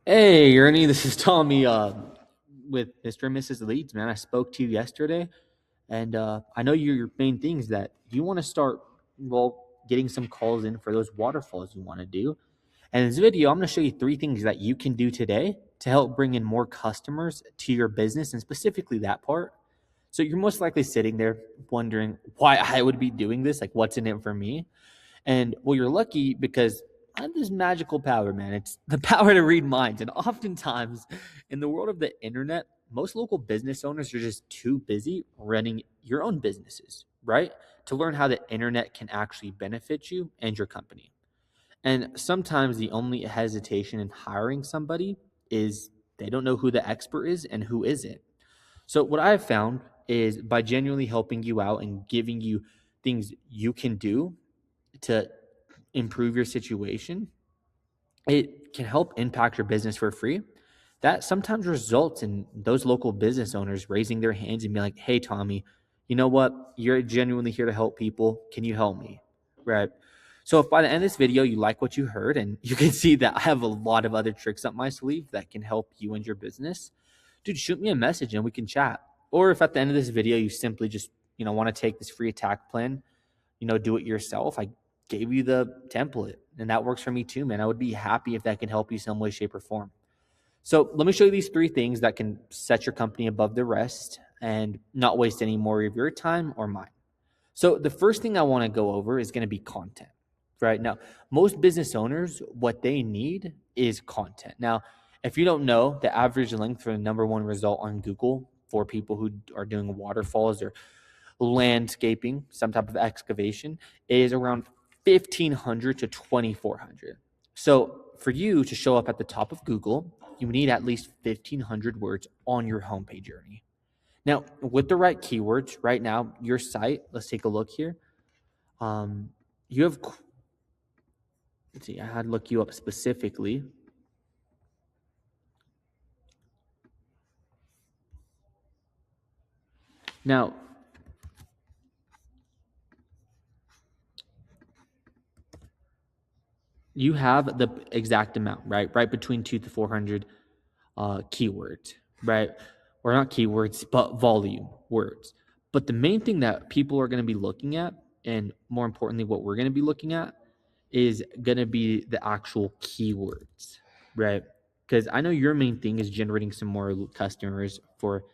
Hey, Ernie, this is Tommy with Mr. and Mrs. Leeds, man. I spoke to you yesterday, and I know your main thing is that you want to start, getting some calls in for those waterfalls you want to do. And in this video, I'm going to show you three things that you can do today to help bring in more customers to your business, and specifically that part. So you're most likely sitting there wondering why I would be doing this, like what's in it for me. And well, you're lucky because I have this magical power, man. It's the power to read minds. And oftentimes in the world of the internet, most local business owners are just too busy running your own businesses, right? To learn how the internet can actually benefit you and your company. And sometimes the only hesitation in hiring somebody is they don't know who the expert is and who isn't. So, what I've found is by genuinely helping you out and giving you things you can do to improve your situation, it can help impact your business for free. That sometimes results in those local business owners raising their hands and being like, hey, Tommy, you know what? You're genuinely here to help people. Can you help me? Right. So if by the end of this video you like what you heard and you can see that I have a lot of other tricks up my sleeve that can help you and your business, dude, shoot me a message and we can chat. Or if at the end of this video you simply just, want to take this free attack plan, do it yourself. I gave you the template and that works for me too, man. I would be happy if that can help you some way, shape, or form. So let me show you these three things that can set your company above the rest and not waste any more of your time or mine. So the first thing I want to go over is going to be content. Right now, most business owners, what they need is content. Now, if you don't know, the average length for the number one result on Google for people who are doing waterfalls or landscaping, some type of excavation, is around 1,500 to 2,400. So for you to show up at the top of Google, you need at least 1,500 words on your homepage journey. Now, with the right keywords, right now, your site, let's take a look here. You have, let's see, I had to look you up specifically. Now, you have the exact amount, right? Right between 2 to 400 keywords, right? Or not keywords, but volume words. But the main thing that people are going to be looking at, and more importantly, what we're going to be looking at, is going to be the actual keywords, right? Because I know your main thing is generating some more customers for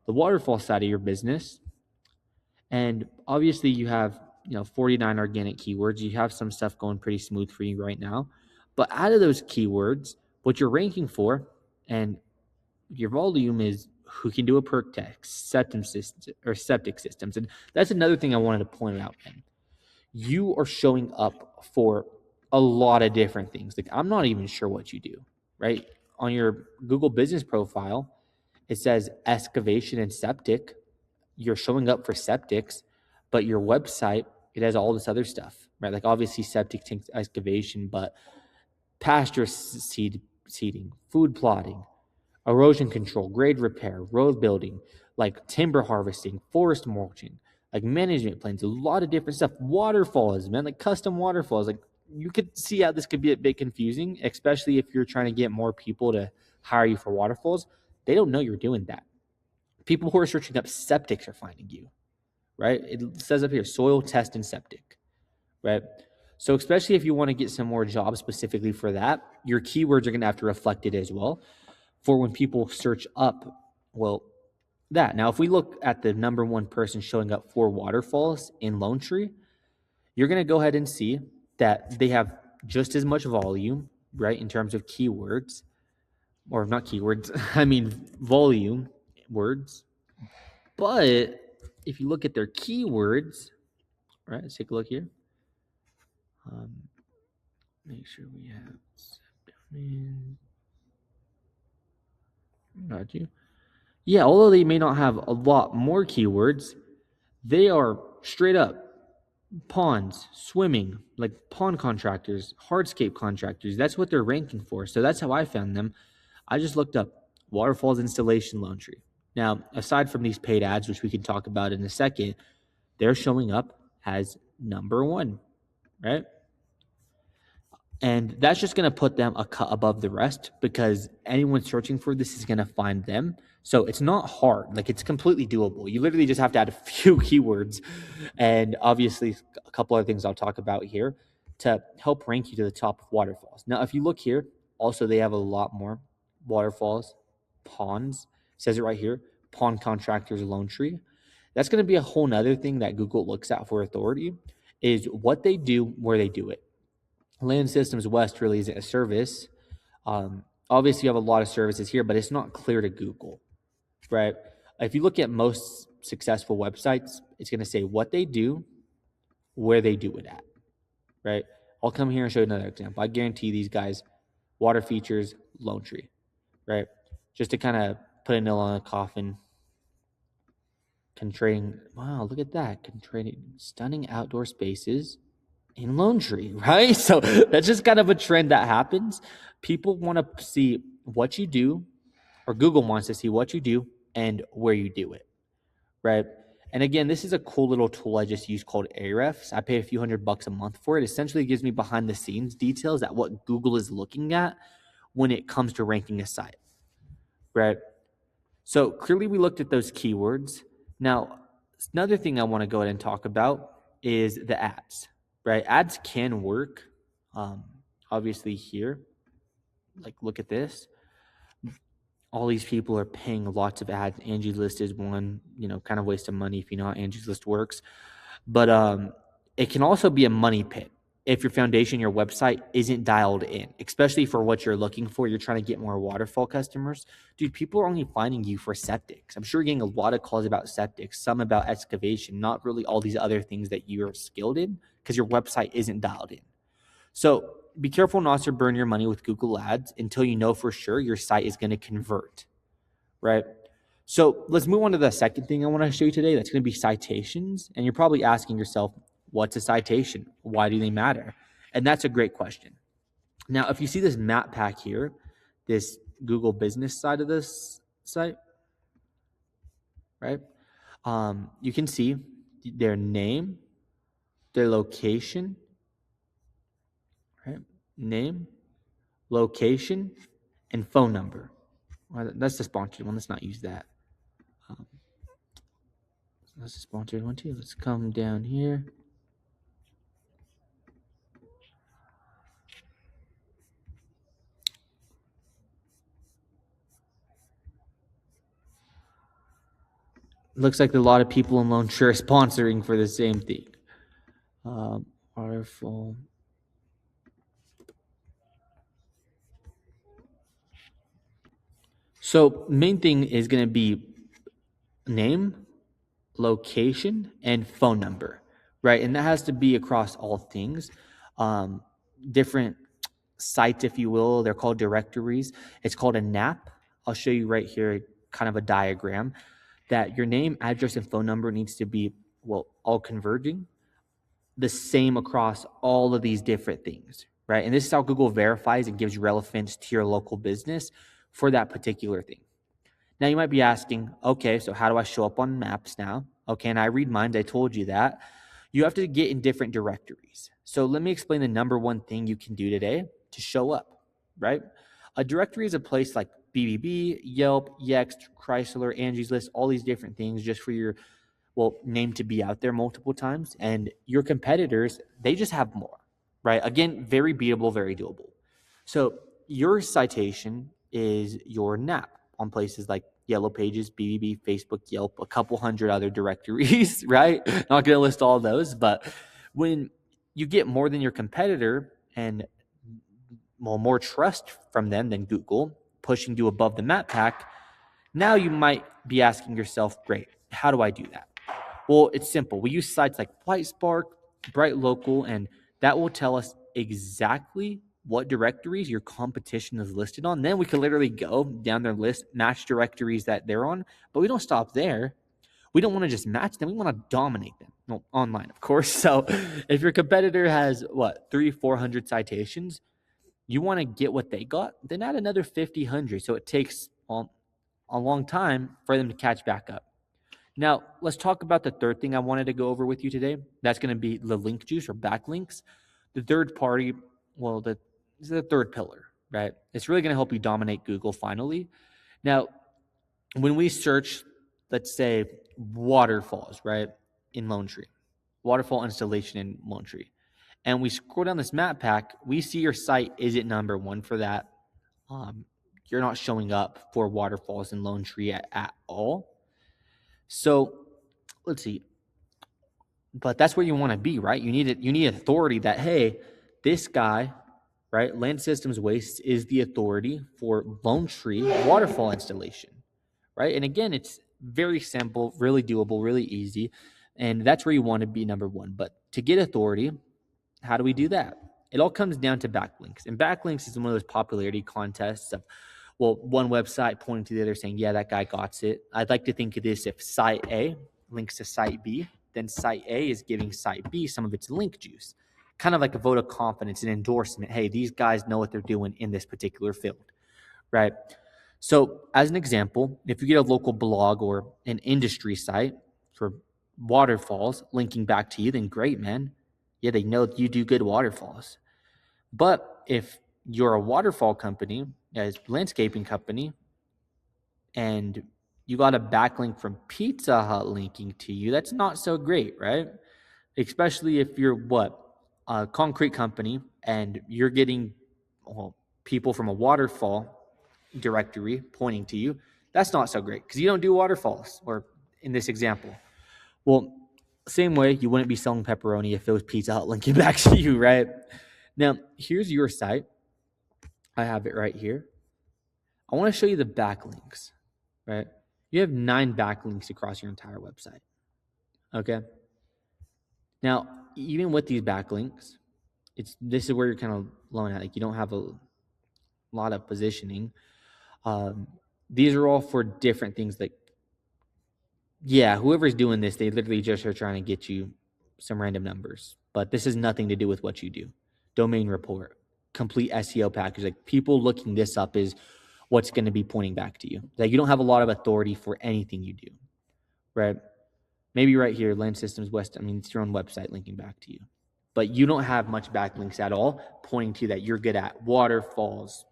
the waterfall side of your business. And obviously, you have 49 organic keywords. You have some stuff going pretty smooth for you right now. But out of those keywords, what you're ranking for, and your volume is who can do a perk test, septic systems. And that's another thing I wanted to point out, man. You are showing up for a lot of different things. Like, I'm not even sure what you do, right? On your Google business profile, it says excavation and septic. You're showing up for septics, but your website, it has all this other stuff, right? Like obviously septic tank excavation, but pasture seeding, food plotting, erosion control, grade repair, road building, like timber harvesting, forest mulching, like management plans, a lot of different stuff. Waterfalls, man, like custom waterfalls. Like you could see how this could be a bit confusing, especially if you're trying to get more people to hire you for waterfalls. They don't know you're doing that. People who are searching up septics are finding you, right? It says up here, soil test and septic, right? So especially if you want to get some more jobs specifically for that, your keywords are going to have to reflect it as well for when people search up, well, that. Now, if we look at the number one person showing up for waterfalls in Lone Tree, you're going to go ahead and see that they have just as much volume, right, in terms of keywords, or not keywords, I mean volume words. But if you look at their keywords, right, let's take a look here. Make sure we have got you. Yeah, although they may not have a lot more keywords, they are straight up ponds, swimming, like pond contractors, hardscape contractors. That's what they're ranking for. So that's how I found them. I just looked up waterfalls installation Lone Tree. Now, aside from these paid ads, which we can talk about in a second, they're showing up as number one, right? And that's just going to put them a cut above the rest because anyone searching for this is going to find them. So it's not hard. Like, it's completely doable. You literally just have to add a few keywords and obviously a couple other things I'll talk about here to help rank you to the top of waterfalls. Now, if you look here, also they have a lot more waterfalls, ponds. It says it right here, pond contractors loan tree. That's going to be a whole nother thing that Google looks at for authority is what they do, where they do it. Land Systems West really isn't a service. Obviously, you have a lot of services here, but it's not clear to Google, right? If you look at most successful websites, it's going to say what they do, where they do it at, right? I'll come here and show you another example. I guarantee these guys, water features, Lone Tree, right? Just to kind of put a nail on a coffin. Wow, look at that. Stunning outdoor spaces in Lone Tree, right? So that's just kind of a trend that happens. People want to see what you do, or Google wants to see what you do and where you do it, right? And again, this is a cool little tool I just use called Ahrefs. I pay a few $100 a month for it. Essentially, it gives me behind the scenes details at what Google is looking at when it comes to ranking a site, right? So clearly we looked at those keywords. Now, another thing I want to go ahead and talk about is the ads, right? Ads can work. Obviously here, like look at this. All these people are paying lots of ads. Angie's List is one, kind of waste of money if you know how Angie's List works. But it can also be a money pit if your foundation, your website isn't dialed in, especially for what you're looking for. You're trying to get more waterfall customers. Dude, people are only finding you for septics. I'm sure you're getting a lot of calls about septics, some about excavation, not really all these other things that you're skilled in because your website isn't dialed in. So be careful not to burn your money with Google Ads until you know for sure your site is going to convert, right? So let's move on to the second thing I want to show you today. That's going to be citations. And you're probably asking yourself, what's a citation? Why do they matter? And that's a great question. Now, if you see this map pack here, this Google business side of this site, right? You can see their name, their location, right? Name, location, and phone number. Well, that's the sponsored one. Let's not use that. That's the sponsored one too. Let's come down here. Looks like a lot of people in Lone Tree are sponsoring for the same thing. Waterfall. So main thing is going to be name, location, and phone number, right? And that has to be across all things. Different sites, if you will, they're called directories. It's called a NAP. I'll show you right here, kind of a diagram, that your name, address, and phone number needs to be, all converging, the same across all of these different things, right? And this is how Google verifies and gives relevance to your local business for that particular thing. Now you might be asking, okay, so how do I show up on maps now? Okay, and I read minds, I told you that. You have to get in different directories. So let me explain the number one thing you can do today to show up, right? A directory is a place like BBB, Yelp, Yext, Chrysler, Angie's List, all these different things just for your name to be out there multiple times. And your competitors, they just have more, right? Again, very beatable, very doable. So your citation is your NAP on places like Yellow Pages, BBB, Facebook, Yelp, a couple hundred other directories, right? Not going to list all those, but when you get more than your competitor and more trust from them than Google, pushing you above the map pack, now you might be asking yourself, great, how do I do that? Well, it's simple. We use sites like FlightSpark, Bright Local, and that will tell us exactly what directories your competition is listed on. Then we can literally go down their list, match directories that they're on, but we don't stop there. We don't want to just match them. We want to dominate them. Well, online, of course. So if your competitor has 300-400 citations, you want to get what they got, then add another 50, 100. So it takes a long time for them to catch back up. Now, let's talk about the third thing I wanted to go over with you today. That's going to be the link juice or backlinks. The third party, the is the third pillar, right? It's really going to help you dominate Google finally. Now, when we search, let's say waterfalls, right, in Lone Tree, waterfall installation in Lone Tree, and we scroll down this map pack, we see your site isn't number one for that. You're not showing up for waterfalls in Lone Tree at all. So let's see. But that's where you want to be, right? You need authority that, hey, this guy, right, Land Systems Waste is the authority for Lone Tree waterfall installation, right? And again, it's very simple, really doable, really easy. And that's where you want to be number one. But to get authority, how do we do that? It all comes down to backlinks. And backlinks is one of those popularity contests of, well, one website pointing to the other saying, yeah, that guy got it. I'd like to think of this: if site A links to site B, then site A is giving site B some of its link juice. Kind of like a vote of confidence, an endorsement. Hey, these guys know what they're doing in this particular field, right? So as an example, if you get a local blog or an industry site for waterfalls linking back to you, then great, man. Yeah, they know you do good waterfalls. But if you're a waterfall company, a landscaping company, and you got a backlink from Pizza Hut linking to you, that's not so great, right? Especially if you're a concrete company and you're getting people from a waterfall directory pointing to you. That's not so great because you don't do waterfalls, or in this example. Well, same way, you wouldn't be selling pepperoni if it was Pizza Hut linking back to you, right? Now, here's your site. I have it right here. I want to show you the backlinks, right? You have 9 backlinks across your entire website, okay? Now, even with these backlinks, this is where you're kind of low at. Like, you don't have a lot of positioning. These are all for different things. Like, yeah, whoever's doing this, they literally just are trying to get you some random numbers. But this has nothing to do with what you do. Domain report, complete SEO package. Like, people looking this up is what's going to be pointing back to you. Like, you don't have a lot of authority for anything you do, right? Maybe right here, Land Systems West, it's your own website linking back to you. But you don't have much backlinks at all pointing to that you're good at waterfalls,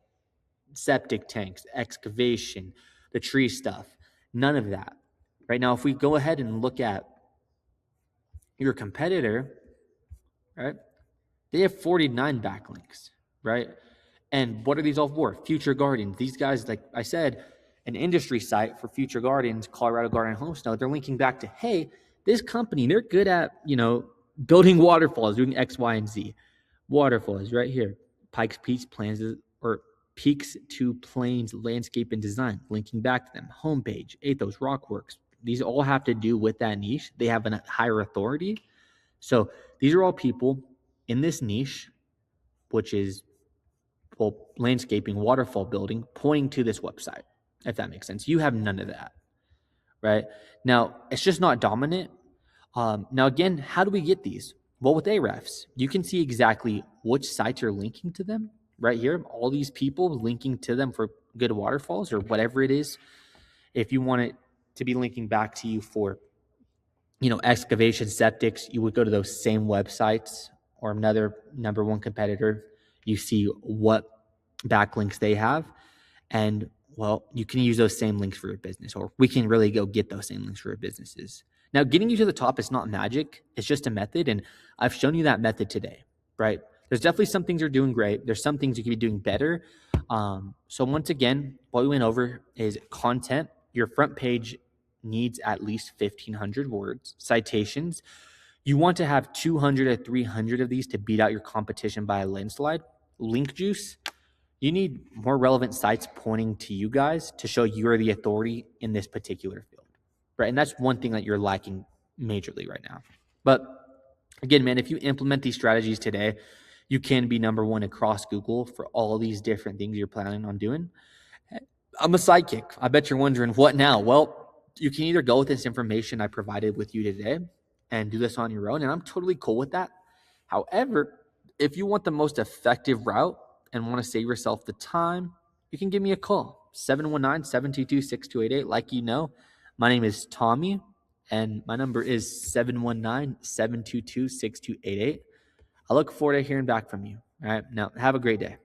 septic tanks, excavation, the tree stuff. None of that. Right now, if we go ahead and look at your competitor, right, they have 49 backlinks, right? And what are these all for? Future Gardens. These guys, like I said, an industry site for Future Gardens, Colorado Garden Home Snow, they're linking back to, hey, this company, they're good at, building waterfalls, doing X, Y, and Z. Waterfalls right here. Pikes Peaks to Plains Landscape and Design, linking back to them. Homepage, Athos, Rockworks. These all have to do with that niche. They have a higher authority. So these are all people in this niche, which is landscaping, waterfall building, pointing to this website, if that makes sense. You have none of that, right? Now, it's just not dominant. Now, again, how do we get these? Well, with Ahrefs, you can see exactly which sites are linking to them right here. All these people linking to them for good waterfalls or whatever it is. If you want it to be linking back to you for, excavation, septics, you would go to those same websites or another number one competitor. You see what backlinks they have, and well, you can use those same links for your business, or we can really go get those same links for your businesses. Now, getting you to the top is not magic. It's just a method, and I've shown you that method today, right? There's definitely some things you're doing great. There's some things you could be doing better. So once again, what we went over is content. Your front page needs at least 1,500 words. Citations, you want to have 200 or 300 of these to beat out your competition by a landslide. Link juice, you need more relevant sites pointing to you guys to show you're the authority in this particular field, right? And that's one thing that you're lacking majorly right now. But again, man, if you implement these strategies today, you can be number one across Google for all these different things you're planning on doing. I'm a sidekick. I bet you're wondering, what now? Well, you can either go with this information I provided with you today and do this on your own, and I'm totally cool with that. However, if you want the most effective route and want to save yourself the time, you can give me a call, 719-722-6288. Like you know, my name is Tommy, and my number is 719-722-6288. I look forward to hearing back from you. All right, now have a great day.